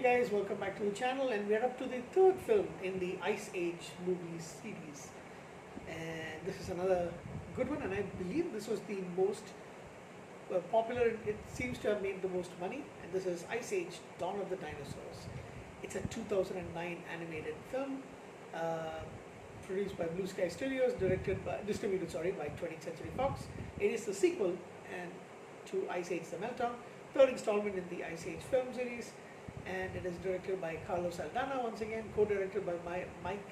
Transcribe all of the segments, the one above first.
guys, welcome back to the channel, and we're up to the third film in the Ice Age movies series. And this is another good one, and I believe this was the most popular. It seems to have made the most money, and this is Ice Age: Dawn of the Dinosaurs. It's a 2009 animated film, produced by Blue Sky Studios, distributed by 20th Century Fox. It is the sequel and to Ice Age: The Meltdown, third installment in the Ice Age film series, and it is directed by Carlos Aldana, once again, co-directed by Mike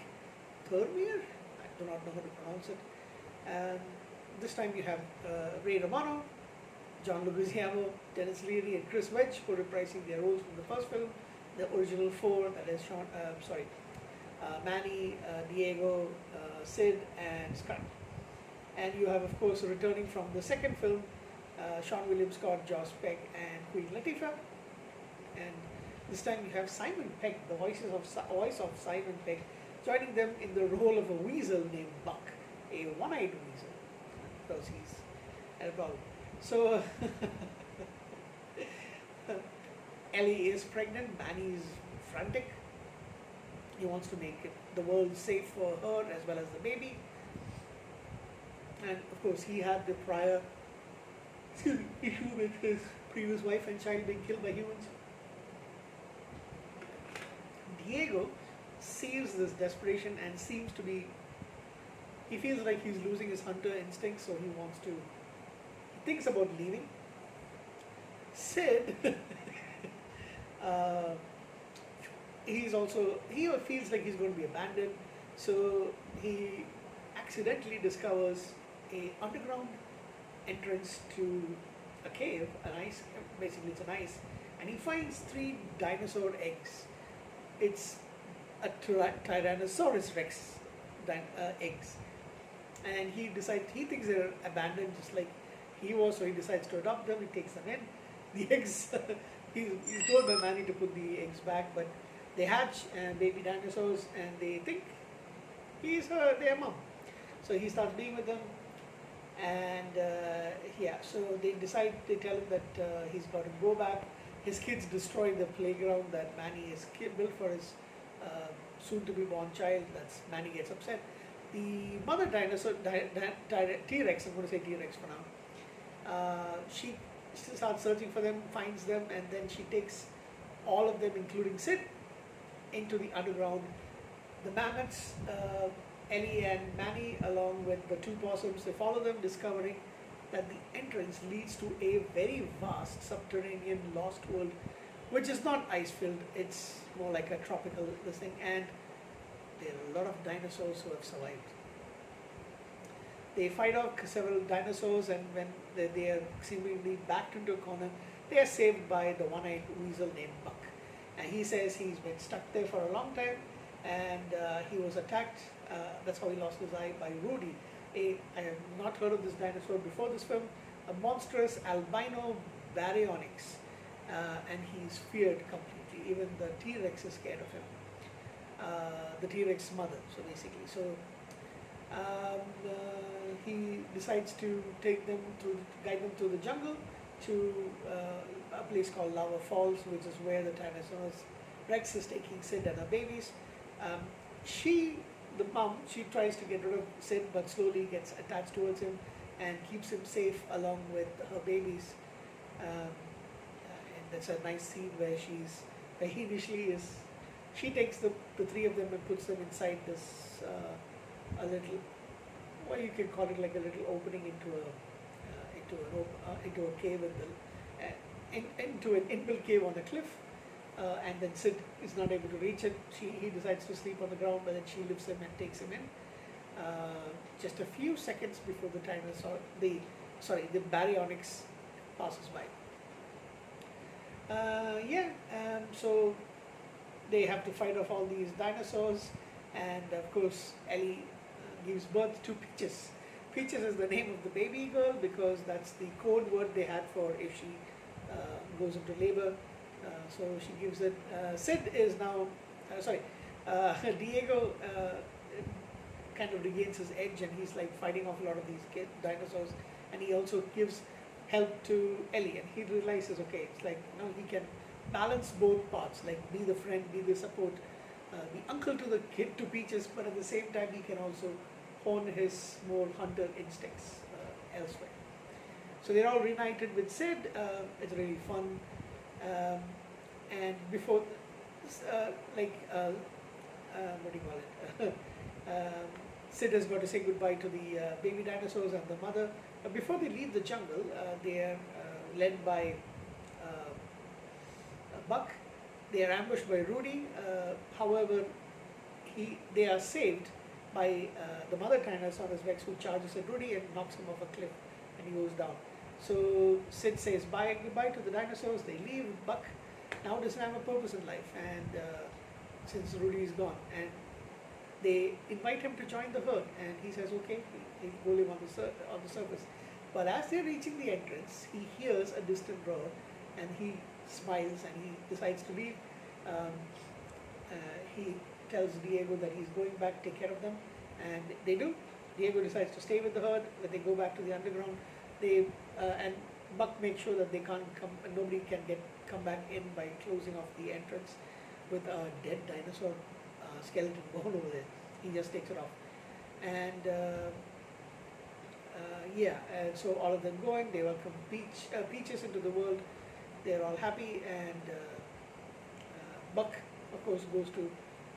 Thurmier. I do not know how to pronounce it. And this time you have Ray Romano, John Leguizamo, Dennis Leary, and Chris Wedge, who are reprising their roles from the first film. The original four, that is Manny, Diego, Sid, and Scott. And you have, of course, returning from the second film, Sean William Scott, Josh Peck, and Queen Latifah. And this time you have Simon Pegg, the voice of Simon Pegg, joining them in the role of a weasel named Buck, a one-eyed weasel, because he's had a problem. So Ellie is pregnant, Manny is frantic. He wants to make the world safe for her as well as the baby. And of course he had the prior issue with his previous wife and child being killed by humans. Diego sees this desperation and he feels like he's losing his hunter instinct, so he thinks about leaving. Sid, he feels like he's going to be abandoned, so he accidentally discovers a underground entrance to a cave, basically it's an ice, and he finds 3 dinosaur eggs. It's a Tyrannosaurus Rex eggs, and he thinks they're abandoned just like he was, so he decides to adopt them. He takes them in. The eggs, he's told by Manny to put the eggs back, but they hatch baby dinosaurs, and they think he's their mom. So he starts being with them, and so they tell him that he's got to go back. His kids destroy the playground that Manny has built for his soon-to-be born child. Manny gets upset. The mother dinosaur, T-Rex, I'm going to say T-Rex for now, she starts searching for them, finds them, and then she takes all of them, including Sid, into the underground. The mammoths, Ellie and Manny, along with the 2 possums, they follow them, discovering that the entrance leads to a very vast subterranean lost world, which is not ice-filled, it's more like a tropical thing, and there are a lot of dinosaurs who have survived. They fight off several dinosaurs, and when they are seemingly backed into a corner, they are saved by the one-eyed weasel named Buck. And he says he's been stuck there for a long time, and he was attacked, that's how he lost his eye, by Rudy. I have not heard of this dinosaur before this film, a monstrous albino baryonyx, and he's feared completely. Even the T-Rex is scared of him, the T-Rex mother, so basically. So he decides to guide them through the jungle to a place called Lava Falls, which is where the Tyrannosaurus Rex is taking Sid and her babies. The mom, she tries to get rid of Sid, but slowly gets attached towards him and keeps him safe along with her babies. And that's a nice scene where she takes the 3 of them and puts them inside this a little, you can call it like a little opening into a cave into an inbuilt cave on a cliff. And then Sid is not able to reach it. He decides to sleep on the ground, but then she lifts him and takes him in. Just a few seconds before the baryonyx passes by. So they have to fight off all these dinosaurs, and of course Ellie gives birth to Peaches. Peaches is the name of the baby girl because that's the code word they had for if she goes into labor. So she gives it. Sid is now, Diego kind of regains his edge, and he's like fighting off a lot of these dinosaurs, and he also gives help to Ellie, and he realizes, okay, it's like, he can balance both parts, like be the friend, be the support, the uncle to the kid to Peaches, but at the same time he can also hone his more hunter instincts elsewhere. So they're all reunited with Sid. It's really fun. Um, and before, what do you call it? Sid has got to say goodbye to the baby dinosaurs and the mother. Before they leave the jungle, they are led by Buck. They are ambushed by Rudy. However, they are saved by the mother Tyrannosaurus Rex, who charges at Rudy and knocks him off a cliff, and he goes down. So Sid says goodbye to the dinosaurs. They leave. Buck now doesn't have a purpose in life, and since Rudy is gone, and they invite him to join the herd, and he says okay. He go live on the surface. But as they're reaching the entrance, he hears a distant roar, and he smiles and he decides to leave. Um, he tells Diego that he's going back to take care of them, and they do. Diego decides to stay with the herd. When they go back to the underground, and Buck makes sure that they can't come, nobody can come back in by closing off the entrance with a dead dinosaur skeleton bone over there. He just takes it off, and and so all of them going. They welcome Peaches into the world. They're all happy, and Buck, of course, goes to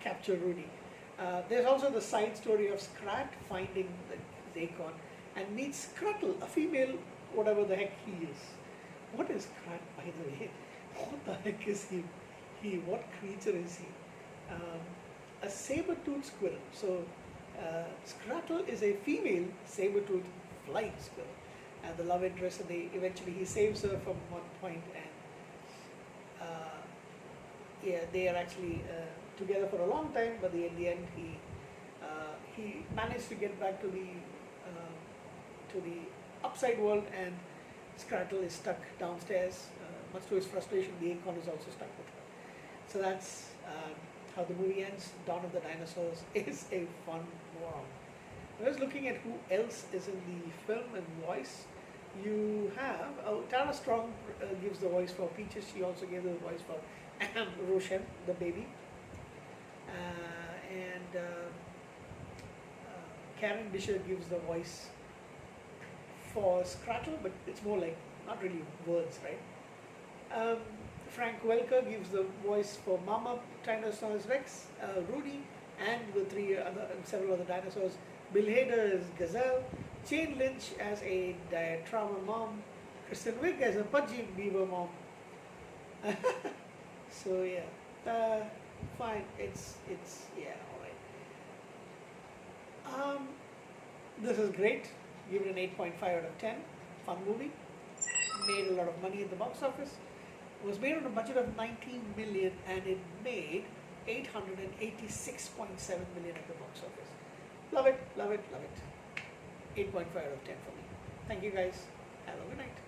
capture Rudy. There's also the side story of Scrat finding the Zacon and meets Scruttle, a female, whatever the heck he is. What is Scrat, by the way? What the heck is he? What creature is he? A saber-toothed squirrel. So Scrattle is a female saber-toothed flying squirrel, and the love interest, and eventually he saves her from one point, and they are actually together for a long time, but in the end he managed to get back to the upside world, and Scrattle is stuck downstairs. Much to his frustration, the acorn is also stuck with her. So that's how the movie ends. Dawn of the Dinosaurs is a fun one. I was looking at who else is in the film and voice. You have Tara Strong gives the voice for Peaches. She also gave the voice for Roshan, the baby, and Karen Disher gives the voice for Scrattle, but it's more like not really words, right? Frank Welker gives the voice for Mama Tyrannosaurus Rex, Rudy, and the several other dinosaurs. Bill Hader as Gazelle, Jane Lynch as a diatrama mom, Kristen Wiig as a pudgy beaver mom. So yeah, fine. It's all right. This is great. Give it an 8.5 out of 10. Fun movie. Made a lot of money at the box office. It was made on a budget of 19 million, and it made 886.7 million at the box office. Love it, love it, love it. 8.5 out of 10 for me. Thank you guys. Have a good night.